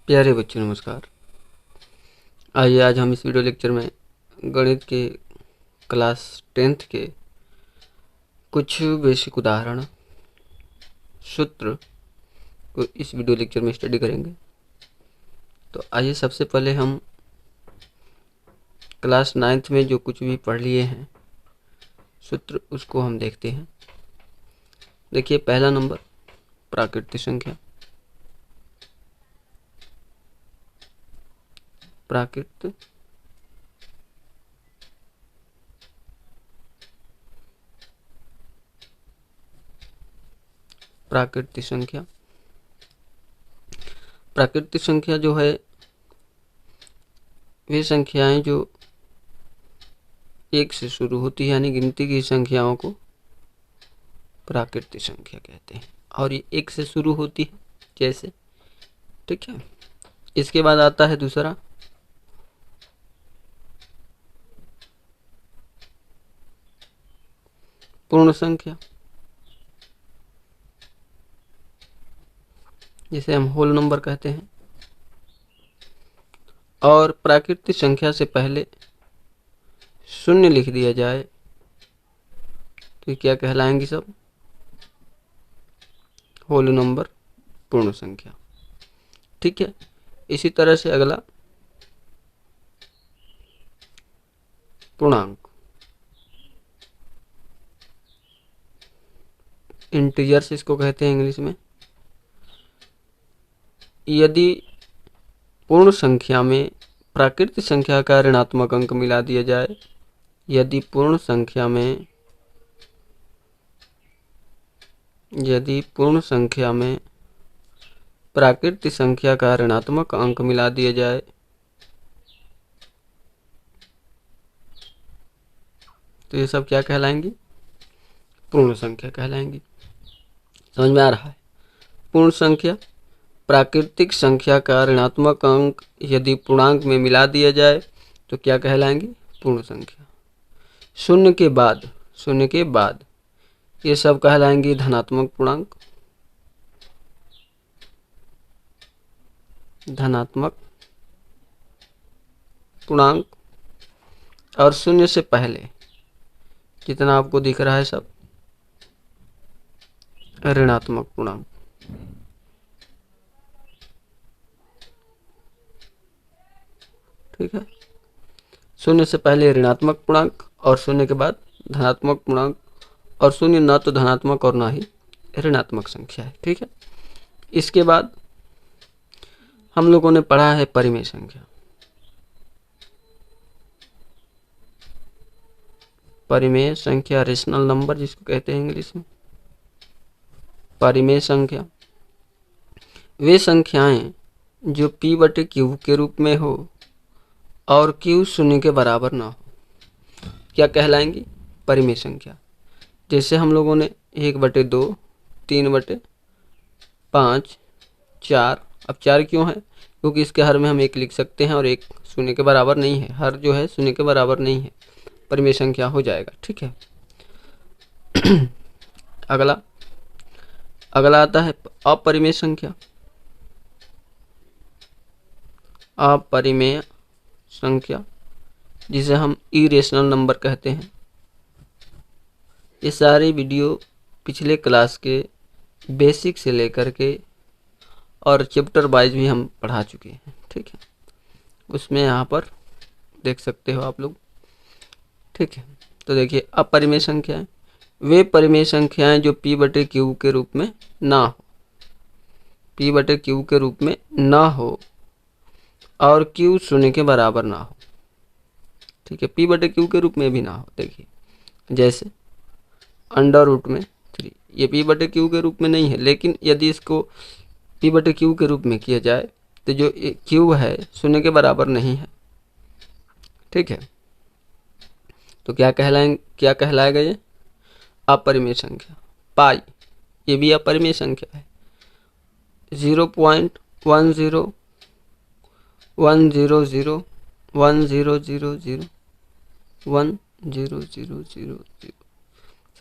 प्यारे बच्चों नमस्कार। आइए आज हम इस वीडियो लेक्चर में गणित के क्लास 10th के कुछ बेसिक उदाहरण सूत्र को इस वीडियो लेक्चर में स्टडी करेंगे। तो आइए सबसे पहले हम क्लास 9th में जो कुछ भी पढ़ लिए हैं सूत्र उसको हम देखते हैं। देखिए पहला नंबर प्राकृतिक संख्या। प्राकृतिक संख्या। प्राकृतिक संख्या जो है वे संख्याएं जो एक से शुरू होती है, यानी गिनती की संख्याओं को प्राकृतिक संख्या कहते हैं। और ये एक से शुरू होती है जैसे, ठीक है। इसके बाद आता है दूसरा पूर्ण संख्या, जिसे हम होल नंबर कहते हैं। और प्राकृतिक संख्या से पहले शून्य लिख दिया जाए तो क्या कहलाएंगी सब? होल नंबर, पूर्ण संख्या, ठीक है। इसी तरह से अगला पूर्णांक, इंटीजर्स इसको कहते हैं इंग्लिश में। यदि पूर्ण संख्या में प्राकृतिक संख्या का ऋणात्मक अंक मिला दिया जाए, यदि पूर्ण संख्या में प्राकृतिक संख्या का ऋणात्मक अंक मिला दिया जाए तो ये सब क्या कहलाएंगी? पूर्ण संख्या कहलाएंगी। समझ में आ रहा है? पूर्ण संख्या, प्राकृतिक संख्या का ऋणात्मक अंक यदि पूर्णांक में मिला दिया जाए तो क्या कहलाएंगी? पूर्ण संख्या। शून्य के बाद ये सब कहलाएंगी धनात्मक पूर्णांक। और शून्य से पहले कितना आपको दिख रहा है सब? ऋणात्मक पूर्णांक। ठीक है, शून्य से पहले ऋणात्मक पूर्णांक और शून्य के बाद धनात्मक पूर्णांक, और शून्य न तो धनात्मक और ना ही ऋणात्मक संख्या है, ठीक है। इसके बाद हम लोगों ने पढ़ा है परिमेय संख्या। परिमेय संख्या, रेशनल नंबर जिसको कहते हैं इंग्लिश में। परिमेय संख्या वे संख्याएं जो p/q के रूप में हो और q शून्य के बराबर ना हो, क्या कहलाएंगी? परिमेय संख्या। जैसे हम लोगों ने 1/2, 3/5, 4। अब 4 क्यों है? क्योंकि इसके हर में हम 1 लिख सकते हैं और 1 शून्य के बराबर नहीं है। हर जो है शून्य के बराबर नहीं है, परिमेय संख्या हो जाएगा, ठीक है। अगला आता है अपरिमेय संख्या। अपरिमेय संख्या जिसे हम इरेशनल नंबर कहते हैं। ये सारी वीडियो पिछले क्लास के बेसिक से लेकर के और चैप्टर वाइज भी हम पढ़ा चुके हैं, ठीक है। उसमें यहाँ पर देख सकते हो आप लोग, ठीक है। तो देखिए अपरिमेय संख्याएं वे परिमेय संख्याएं जो p/q के रूप में ना हो, p/q के रूप में ना हो और q शून्य के बराबर ना हो, ठीक है। p/q के रूप में भी ना हो। देखिए जैसे √3, ये p/q के रूप में नहीं है, लेकिन यदि इसको p/q के रूप में किया जाए तो जो q है शून्य के बराबर नहीं है, ठीक है। तो क्या कहलाएगा ये? अपरिमेय संख्या। पाई, ये भी अपरिमेय संख्या है। 0.1010010001000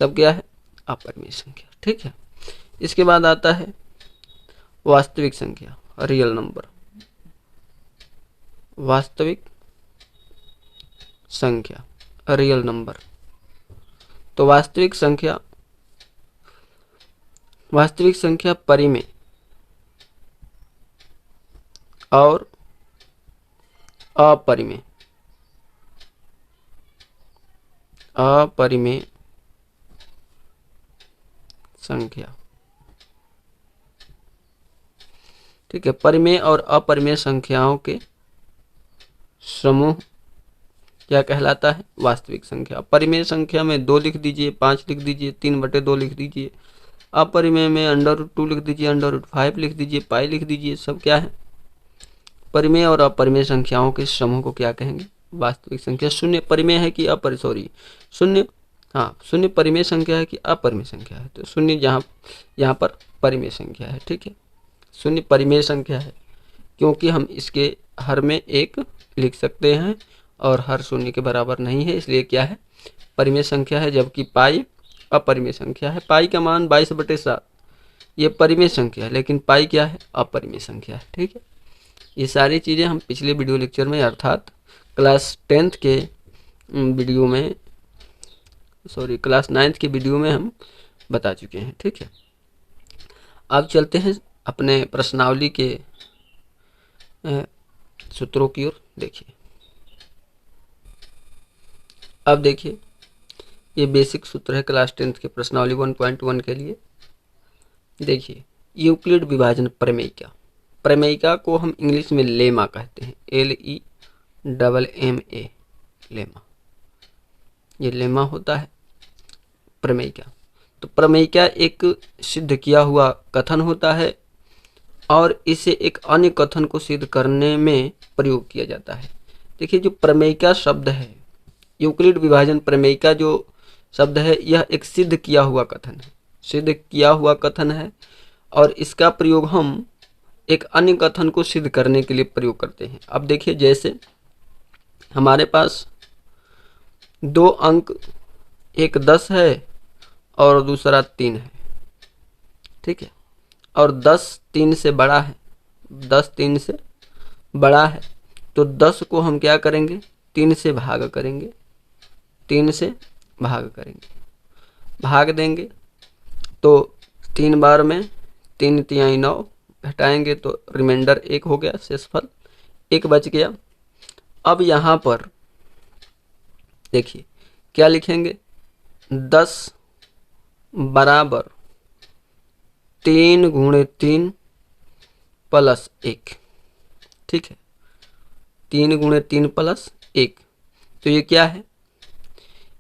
सब क्या है? अपरिमेय संख्या, ठीक है। इसके बाद आता है वास्तविक संख्या, रियल नंबर। वास्तविक संख्या, रियल नंबर। तो वास्तविक संख्या परिमेय और अपरिमेय संख्या, ठीक है। परिमेय और अपरिमेय संख्याओं के समूह क्या कहलाता है? वास्तविक संख्या। परिमेय संख्या में 2 लिख दीजिए, 5 लिख दीजिए, 3/2 लिख दीजिए। अपरिमेय में √2 लिख दीजिए, √5 लिख दीजिए, पाई लिख दीजिए। सब क्या है? परिमेय और अपरिमेय संख्याओं के समूह को क्या कहेंगे? वास्तविक संख्या। शून्य परिमेय है कि शून्य परिमेय संख्या है कि अपरिमेय संख्या है? तो शून्य यहाँ पर परिमेय संख्या है, ठीक है। शून्य परिमेय संख्या है क्योंकि हम इसके हर में 1 लिख सकते हैं और हर शून्य के बराबर नहीं है, इसलिए क्या है? परिमेय संख्या है। जबकि पाई अपरिमेय संख्या है। पाई का मान 22/7 ये परिमेय संख्या है, लेकिन पाई क्या है? अपरिमेय संख्या है, ठीक है। ये सारी चीज़ें हम पिछले वीडियो लेक्चर में अर्थात क्लास 9th के वीडियो में हम बता चुके हैं, ठीक है। अब चलते हैं अपने प्रश्नावली के सूत्रों की ओर। देखिए, अब देखिए, ये बेसिक सूत्र है क्लास 10th के प्रश्नावली 1.1 के लिए। देखिए, यूक्लिड विभाजन प्रमेयिका। प्रमेयिका को हम इंग्लिश में लेमा कहते हैं, LEMMA, लेमा। ये लेमा होता है प्रमेयिका। तो प्रमेयिका एक सिद्ध किया हुआ कथन होता है और इसे एक अन्य कथन को सिद्ध करने में प्रयोग किया जाता है। देखिए, जो प्रमेयिका शब्द है, यूक्लिड विभाजन प्रमेयिका जो शब्द है, यह एक सिद्ध किया हुआ कथन है और इसका प्रयोग हम एक अन्य कथन को सिद्ध करने के लिए प्रयोग करते हैं। अब देखिए, जैसे हमारे पास 2 अंक, एक 10 है और दूसरा 3 है, ठीक है। और 10 3 से बड़ा है, 10 3 से बड़ा है, तो 10 को हम क्या करेंगे? 3 से भाग करेंगे, 3 से भाग करेंगे, भाग देंगे तो 3 बार में 3 तिहाई 9 घटाएंगे तो रिमाइंडर 1 हो गया, शेषफल 1 बच गया। अब यहाँ पर देखिए क्या लिखेंगे? 10 बराबर 3 × 3 + 1, ठीक है। 3 × 3 + 1, तो ये क्या है?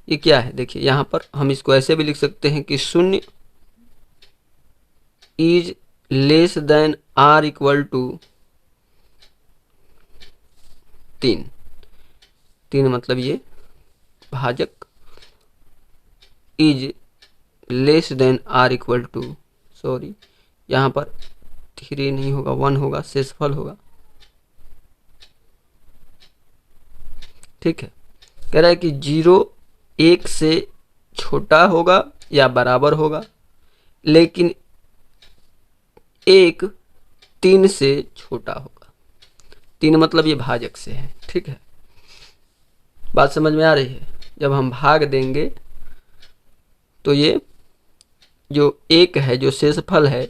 ये क्या है? देखिए, यहाँ पर हम इसको ऐसे भी लिख सकते हैं कि 0 is less than or equal to 3। 3 मतलब ये भाजक, is less than or equal to, sorry यहाँ पर 3 नहीं होगा, 1 होगा, शेषफल होगा, ठीक है। कह रहा है कि 0 1 से छोटा होगा या बराबर होगा, लेकिन 1 3 से छोटा होगा। 3 मतलब ये भाजक से है, ठीक है। बात समझ में आ रही है? जब हम भाग देंगे तो ये जो 1 है, जो शेषफल है,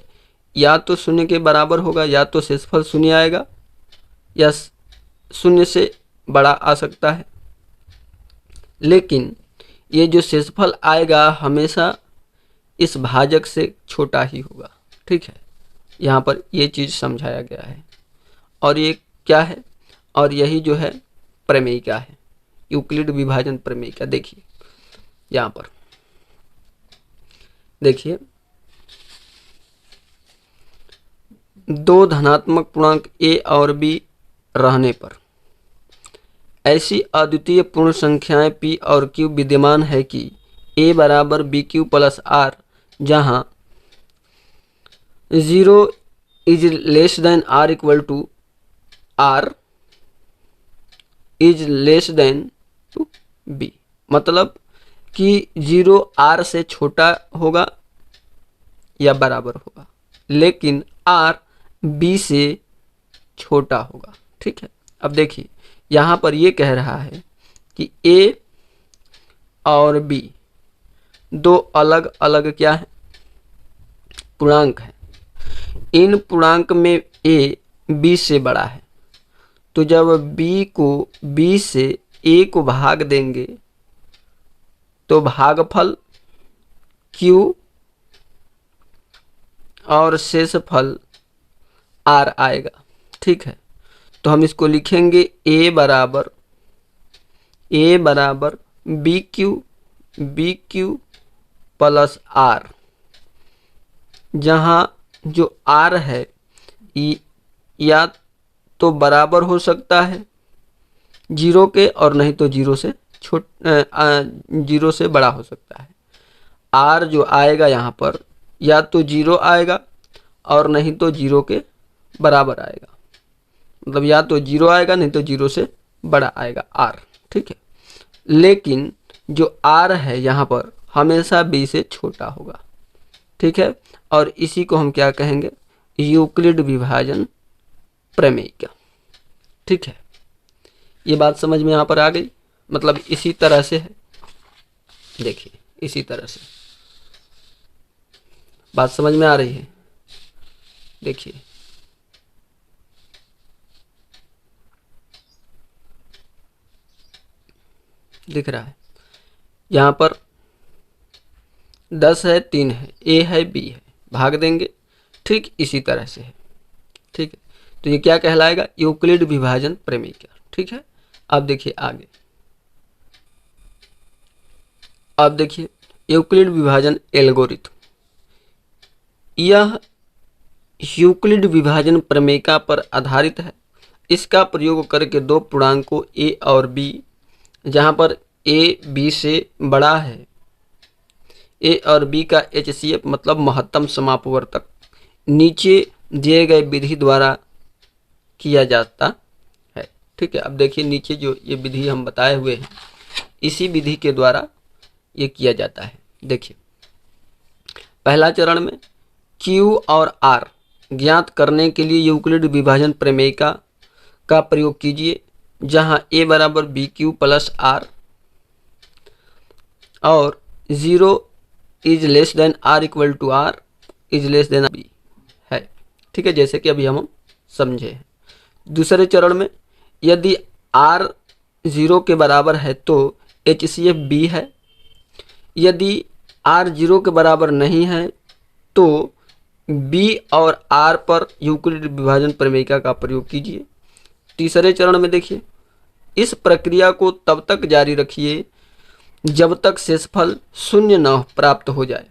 या तो 0 के बराबर होगा, या तो शेषफल 0 आएगा, या 0 से बड़ा आ सकता है। लेकिन ये जो शेषफल आएगा हमेशा इस भाजक से छोटा ही होगा, ठीक है। यहाँ पर ये चीज़ समझाया गया है। और ये क्या है? और यही जो है प्रमेयिका है, यूक्लिड विभाजन प्रमेयिका। देखिए यहाँ पर देखिए, 2 धनात्मक पूर्णांक a और b रहने पर ऐसी अद्वितीय पूर्ण संख्याएं p और q विद्यमान है कि a बराबर bq + r, जहां 0 is less than r equal to r is less than to b। मतलब कि 0 r से छोटा होगा या बराबर होगा, लेकिन r b से छोटा होगा, ठीक है। अब देखिए, यहाँ पर ये कह रहा है कि A और B दो अलग अलग क्या है, पूर्णांक है। इन पूर्णांक में A B से बड़ा है, तो जब B से A को भाग देंगे तो भागफल Q और शेषफल R आएगा। ठीक है, तो हम इसको लिखेंगे A बराबर बी क्यू प्लस R, जहाँ जो R है या तो बराबर हो सकता है 0 के और नहीं तो 0 से बड़ा हो सकता है। R जो आएगा यहाँ पर या तो 0 आएगा और नहीं तो 0 के बराबर आएगा, मतलब या तो 0 आएगा नहीं तो 0 से बड़ा आएगा R। ठीक है, लेकिन जो R है यहाँ पर हमेशा B से छोटा होगा। ठीक है, और इसी को हम क्या कहेंगे, यूक्लिड विभाजन प्रमेय का। ठीक है, ये बात समझ में यहाँ पर आ गई। मतलब इसी तरह से है, देखिए इसी तरह से बात समझ में आ रही है। देखिए दिख रहा है यहाँ पर 10 है, 3 है, A है, B है, भाग देंगे। ठीक इसी तरह से है। ठीक है, तो ये क्या कहलाएगा, यूक्लिड विभाजन प्रमेय का। ठीक है, अब देखिए आगे, अब देखिए यूक्लिड विभाजन एल्गोरिथम। यह यूक्लिड विभाजन प्रमेय पर आधारित है। इसका प्रयोग करके दो पूर्णांकों A और B, जहाँ पर A B से बड़ा है, A और B का HCF मतलब महत्तम समापवर्तक नीचे दिए गए विधि द्वारा किया जाता है। ठीक है, अब देखिए नीचे जो ये विधि हम बताए हुए हैं, इसी विधि के द्वारा ये किया जाता है। देखिए पहला चरण में Q और R ज्ञात करने के लिए यूक्लिड विभाजन प्रमेय का प्रयोग कीजिए, जहां A बराबर बी क्यू प्लस R और 0 is less than R equal to R is less than B है। ठीक है, जैसे कि अभी हम समझे हैं। दूसरे चरण में यदि R 0 के बराबर है तो HCF B है, यदि R 0 के बराबर नहीं है तो B और R पर यूक्लिड विभाजन प्रमेय का प्रयोग कीजिए। तीसरे चरण में देखिए, इस प्रक्रिया को तब तक जारी रखिए जब तक शेषफल शून्य न प्राप्त हो जाए।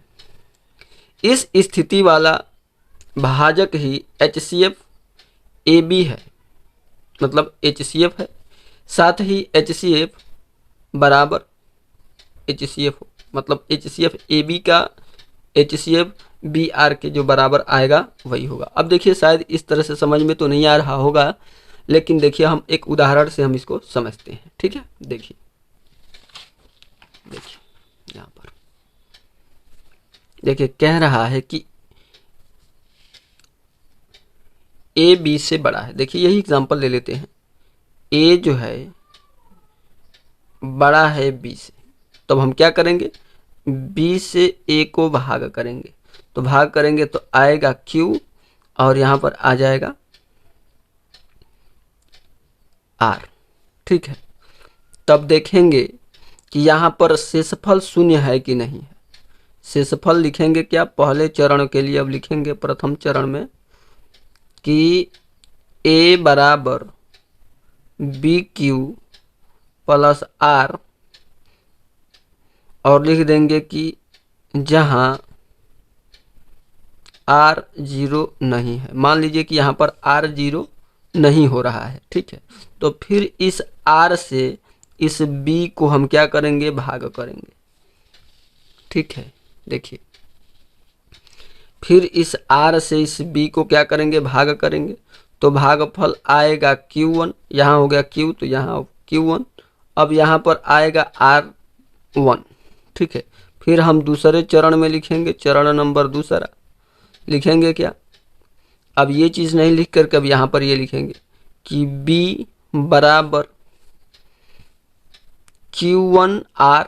इस स्थिति वाला भाजक ही HCF AB है, मतलब HCF है, साथ ही HCF बराबर HCF हो, मतलब HCF AB का HCF BR के जो बराबर आएगा वही होगा। अब देखिए शायद इस तरह से समझ में तो नहीं आ रहा होगा, लेकिन देखिए हम एक उदाहरण से हम इसको समझते हैं। ठीक है, देखिए यहाँ पर देखिए कह रहा है कि A B से बड़ा है। देखिए यही एग्जांपल ले लेते हैं, A जो है बड़ा है B से, तो हम क्या करेंगे, B से A को भाग करेंगे, तो भाग करेंगे तो आएगा Q और यहाँ पर आ जाएगा R। ठीक है, तब देखेंगे कि यहाँ पर शेषफल शून्य है कि नहीं है। शेषफल लिखेंगे क्या, पहले चरण के लिए अब लिखेंगे प्रथम चरण में कि A बराबर बी क्यू प्लस R और लिख देंगे कि जहाँ R 0 नहीं है। मान लीजिए कि यहाँ पर R 0 नहीं हो रहा है। ठीक है, तो फिर इस R से इस B को हम क्या करेंगे, भाग करेंगे। ठीक है, देखिए फिर इस R से इस B को क्या करेंगे, भाग करेंगे, तो भागफल आएगा Q1, यहाँ हो गया Q तो यहाँ Q1, अब यहाँ पर आएगा R1। ठीक है, फिर हम दूसरे चरण में लिखेंगे, चरण नंबर दूसरा लिखेंगे क्या, अब ये चीज़ नहीं लिख कर अब यहाँ पर ये लिखेंगे कि B बराबर Q1 R,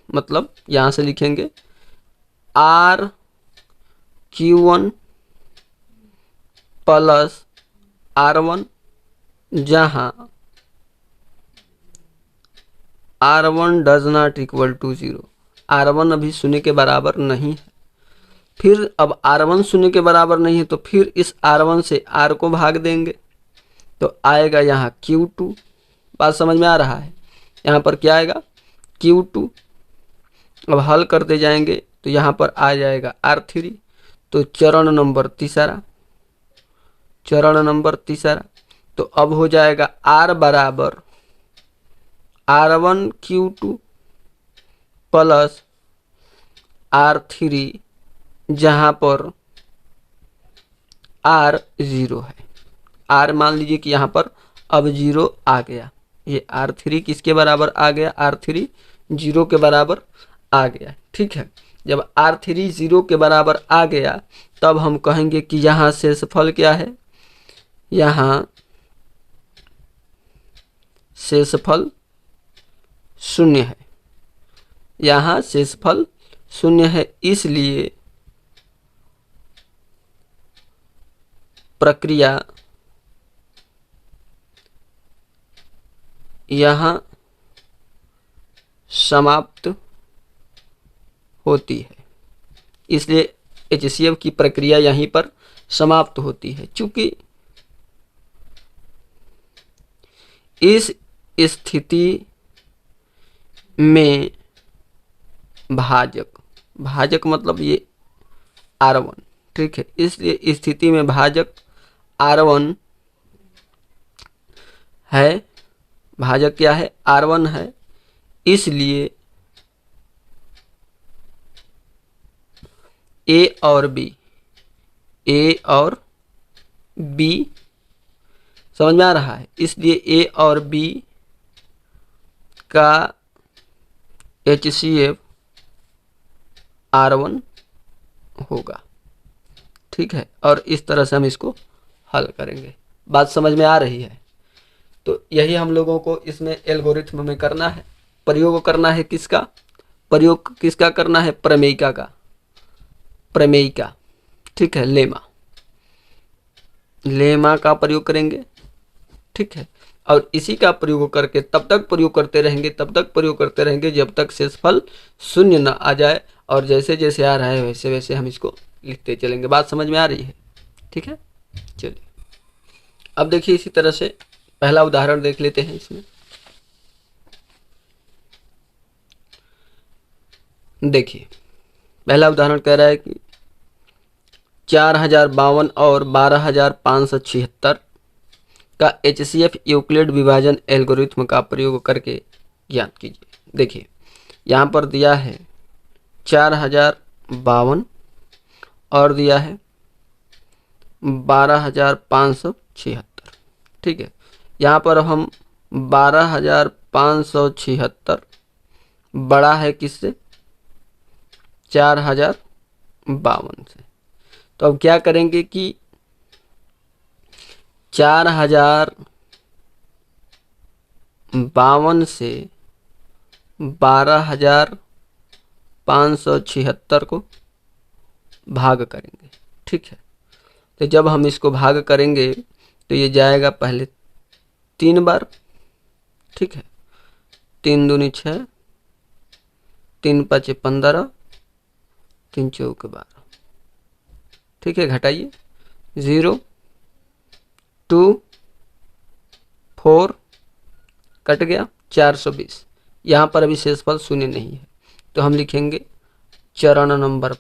मतलब यहाँ से लिखेंगे R Q1 प्लस R1, जहाँ R1 does not equal to 0। R1 अभी शून्य के बराबर नहीं है। फिर अब R1 शून्य के बराबर नहीं है तो फिर इस R1 से R को भाग देंगे तो आएगा यहाँ Q2। बात समझ में आ रहा है? यहाँ पर क्या आएगा? Q2। अब हल करते जाएंगे तो यहाँ पर आ जाएगा R3। तो चरण नंबर तीसरा, तो अब हो जाएगा R बराबर R1 Q2 प्लस R3, जहाँ पर R 0 है। R मान लीजिए कि यहाँ पर अब 0 आ गया। ये R3 किसके बराबर आ गया? R3 0 के बराबर आ गया। ठीक है, जब R3 0 के बराबर आ गया तब हम कहेंगे कि यहाँ शेषफल क्या है? यहाँ शेषफल 0 है। यहाँ शेषफल 0 है, इसलिए प्रक्रिया यहाँ समाप्त होती है। इसलिए HCF की प्रक्रिया यहीं पर समाप्त होती है। चूंकि इस स्थिति में भाजक मतलब ये R1, ठीक है, इसलिए स्थिति में भाजक R1 है। भाजक क्या है? R1 है। इसलिए A और B समझ में आ रहा है? इसलिए A और B का HCF R1 होगा। ठीक है, और इस तरह से हम इसको हल करेंगे। बात समझ में आ रही है? तो यही हम लोगों को इसमें एल्गोरिथ्म में करना है। प्रयोग करना है किसका? प्रयोग किसका करना है? प्रमेयिका का। प्रमेयिका, ठीक है, लेमा का प्रयोग करेंगे। ठीक है, और इसी का प्रयोग करके तब तक प्रयोग करते रहेंगे जब तक शेषफल 0 न आ जाए, और जैसे जैसे आ रहा है वैसे वैसे हम इसको लिखते चलेंगे। बात समझ में आ रही है? ठीक है, चलिए अब देखिए इसी तरह से पहला उदाहरण देख लेते हैं। इसमें देखिए पहला उदाहरण कह रहा है कि 4052 और 12576 का HCF यूक्लिड विभाजन एल्गोरिथ्म का प्रयोग करके ज्ञात कीजिए। देखिए यहाँ पर दिया है 4052 और दिया है 12576। ठीक है, यहाँ पर हम 12576 बड़ा है किससे? 4052 से। तो अब क्या करेंगे कि 4052 से 12576 को भाग करेंगे। ठीक है, तो जब हम इसको भाग करेंगे तो ये जाएगा पहले 3 बार। ठीक है, 3 दूनी 6, 3 5 15, 3 चौके 12। ठीक है, घटाइए 0 2 4 कट गया 420। यहाँ पर अभी शेषफल 0 नहीं है तो हम लिखेंगे चरण नंबर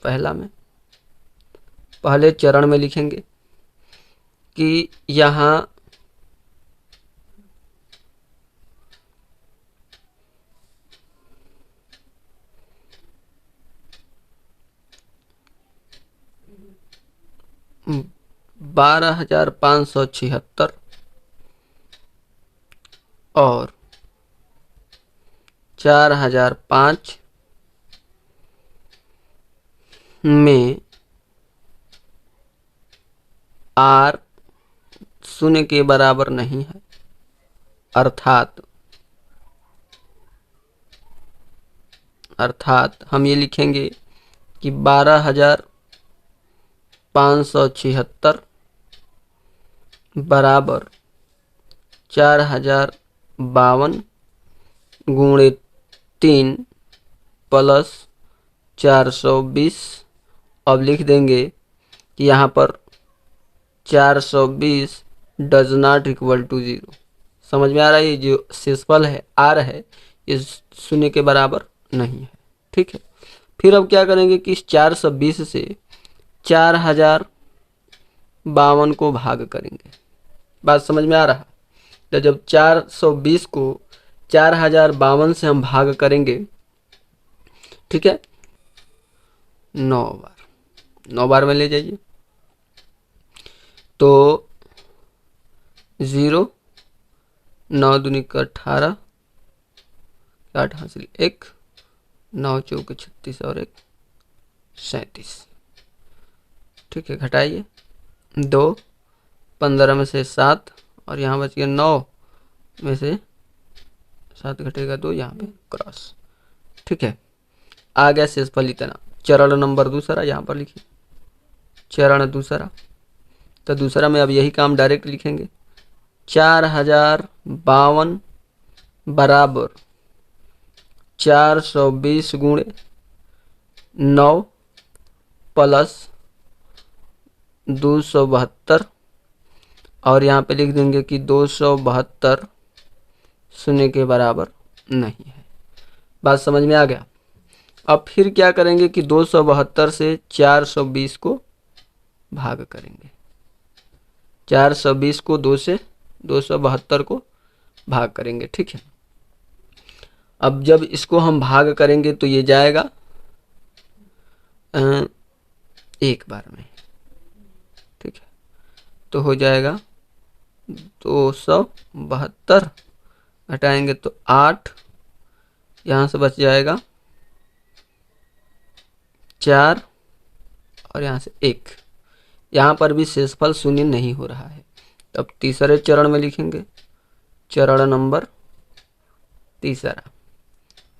पहले चरण में लिखेंगे कि यहाँ बारह 12576 और 4005 में R 0 के बराबर नहीं है, अर्थात अर्थात हम ये लिखेंगे कि 12,576 बराबर 4,052 गुणे 3 प्लस 420। अब लिख देंगे कि यहाँ पर 420 डज नॉट इक्वल टू 0। समझ में आ रहा है? ये जो शेषफल है आर है ये शून्य के बराबर नहीं है। ठीक है, फिर अब क्या करेंगे कि इस 420 से 4,052 को भाग करेंगे। बात समझ में आ रहा है? तो जब 420 को 4,052 से हम भाग करेंगे, ठीक है, 9 बार में ले जाइए तो 0, 9 दूनी का 18, 8 हासिल 1, 9 चौके 36 और 1 37। ठीक है, घटाइए 2, 15 में से 7 और यहाँ बच गया 9 में से 7 घटेगा 2, यहाँ पे क्रॉस। ठीक है, आ गया शेषफल इतना। चरण नंबर दूसरा यहाँ पर लिखिए, चरण दूसरा। तो दूसरा में अब यही काम डायरेक्ट लिखेंगे, 4,052 बराबर 420 गुणे 9 प्लस 272 और यहाँ पे लिख देंगे कि 272 शून्य के बराबर नहीं है। बात समझ में आ गया? अब फिर क्या करेंगे कि 272 से 420 को भाग करेंगे। 420 को 2 से 272 को भाग करेंगे। ठीक है, अब जब इसको हम भाग करेंगे तो ये जाएगा एक बार में। ठीक है, तो हो जाएगा 272 घटाएंगे तो 8, यहाँ से बच जाएगा 4 और यहाँ से 1। यहाँ पर भी शेषफल शून्य नहीं हो रहा है। तब तीसरे चरण में लिखेंगे, चरण नंबर तीसरा।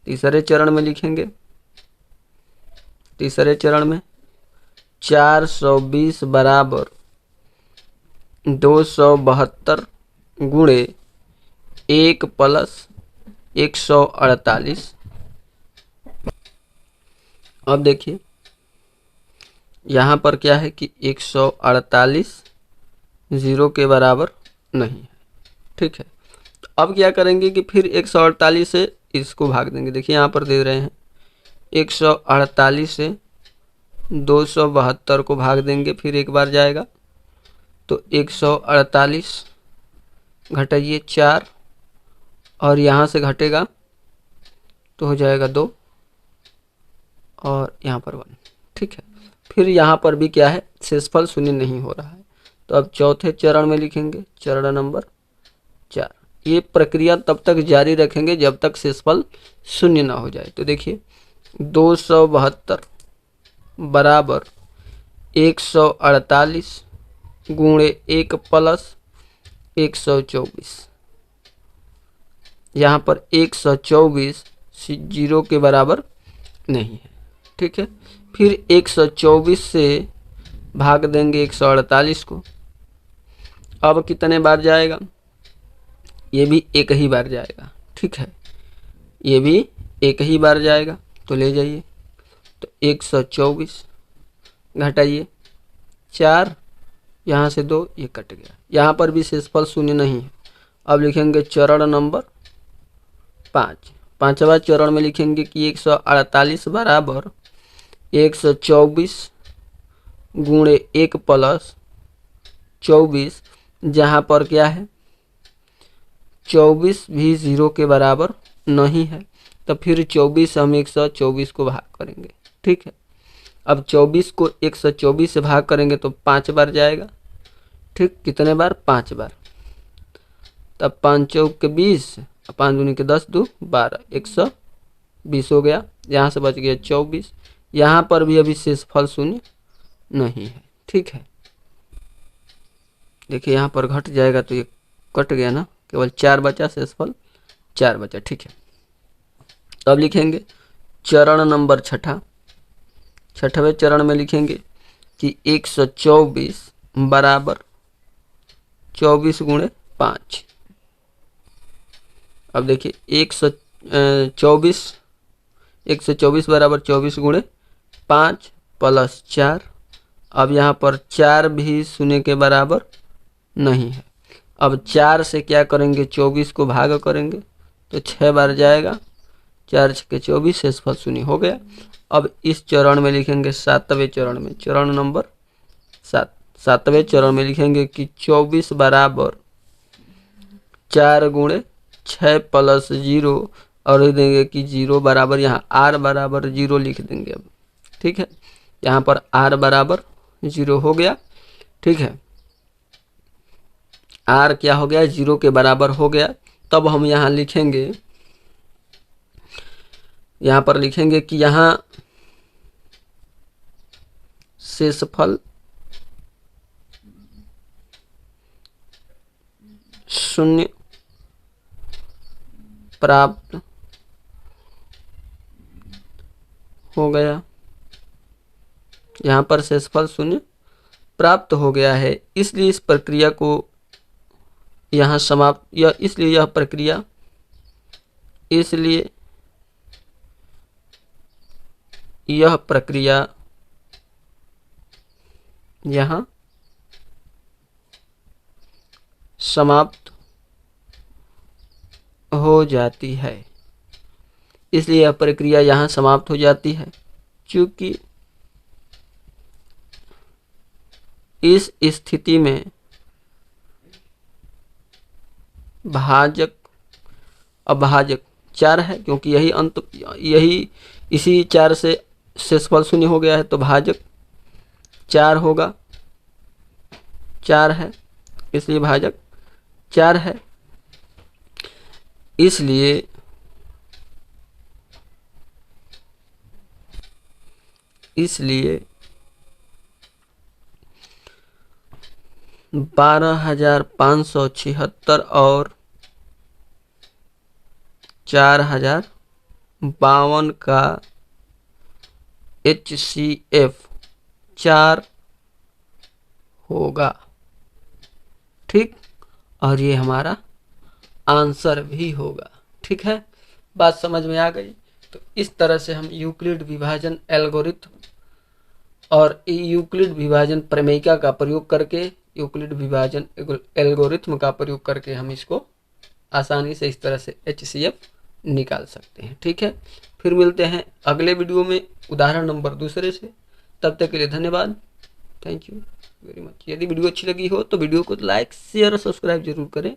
तीसरे चरण में लिखेंगे, तीसरे चरण में 420 बराबर 272 गुणे 1 प्लस 148। अब देखिए यहाँ पर क्या है कि 148 0 के बराबर नहीं है। ठीक है, तो अब क्या करेंगे कि फिर 148 से इसको भाग देंगे। देखिए यहाँ पर दे रहे हैं 148 से 272 को भाग देंगे, फिर एक बार जाएगा तो 148 घटाइए 4 और यहाँ से घटेगा तो हो जाएगा 2 और यहाँ पर 1। ठीक है, फिर यहाँ पर भी क्या है, शेषफल शून्य नहीं हो रहा है। तो अब चौथे चरण में लिखेंगे, चरण नंबर 4। ये प्रक्रिया तब तक जारी रखेंगे जब तक शेषफल शून्य ना हो जाए। तो देखिए 272 बराबर 148 गुणे 1 प्लस 124। यहाँ पर 124 0 के बराबर नहीं है। ठीक है, फिर 124 से भाग देंगे 148 को। अब कितने बार जाएगा? ये भी एक ही बार जाएगा। ठीक है, ये भी एक ही बार जाएगा तो ले जाइए तो 124 घटाइए 4, यहाँ से 2, ये कट गया। यहाँ पर भी शेषफल शून्य नहीं है। अब लिखेंगे चरण नंबर 5। पांचवा चरण में लिखेंगे कि 148 बराबर 124 गुणे 1 प्लस 24। जहाँ पर क्या है 24 भी 0 के बराबर नहीं है, तो फिर 24 हम 124 को भाग करेंगे। ठीक है, अब 24 को 124 से भाग करेंगे तो 5 बार जाएगा। ठीक, कितने बार? 5 बार। तब 5 चौक के 20, 5 दूनी के 10, 2 12, 120 हो गया। यहाँ से बच गया 24। यहाँ पर भी अभी शेषफल शून्य नहीं है। ठीक है, देखिए यहाँ पर घट जाएगा तो ये कट गया ना, केवल 4 बचा, शेषफल 4 बचा। ठीक है, तो अब लिखेंगे चरण नंबर छठवें चरण में लिखेंगे कि 124 बराबर 24 गुणे 5। अब देखिए 124 बराबर 24 गुणे 5 प्लस 4। अब यहाँ पर 4 भी शून्य के बराबर नहीं है। अब 4 से क्या करेंगे, 24 को भाग करेंगे तो 6 बार जाएगा, 4 छक्के 24, शेषफल शून्य हो गया। अब इस चरण में लिखेंगे सातवें चरण में, चरण नंबर 7वें चरण में लिखेंगे कि 24 बराबर 4 गुणे 6 प्लस 0 और लिख देंगे कि 0 बराबर, यहाँ r बराबर 0 लिख देंगे। अब ठीक है, यहाँ पर r बराबर 0 हो गया। ठीक है, r क्या हो गया, 0 के बराबर हो गया। तब हम यहाँ लिखेंगे, यहाँ पर लिखेंगे कि यहाँ शेषफल शून्य प्राप्त हो गया। यहाँ पर शेषफल शून्य प्राप्त हो गया है, इसलिए इस प्रक्रिया को यहाँ समाप्त, या इसलिए यह प्रक्रिया, इसलिए यह प्रक्रिया यहाँ समाप्त हो जाती है। इसलिए यह प्रक्रिया यहाँ समाप्त हो जाती है, क्योंकि इस स्थिति में भाजक अभाजक 4 है, क्योंकि यही अंत, इसी 4 से शेषफल शून्य हो गया है, तो भाजक 4 होगा, 4 है, इसलिए भाजक 4 है। इसलिए 12,576 और 4,052 का HCF 4 होगा। ठीक, और ये हमारा आंसर भी होगा। ठीक है, बात समझ में आ गई। तो इस तरह से हम यूक्लिड विभाजन एल्गोरिथम और यूक्लिड विभाजन प्रमेयिका का प्रयोग करके, यूक्लिड विभाजन एल्गोरिथम का प्रयोग करके हम इसको आसानी से इस तरह से HCF निकाल सकते हैं। ठीक है, फिर मिलते हैं अगले वीडियो में उदाहरण नंबर 2 से। तब तक के लिए धन्यवाद, थैंक यू वेरी मच। यदि वीडियो अच्छी लगी हो तो वीडियो को लाइक, शेयर और सब्सक्राइब जरूर करें।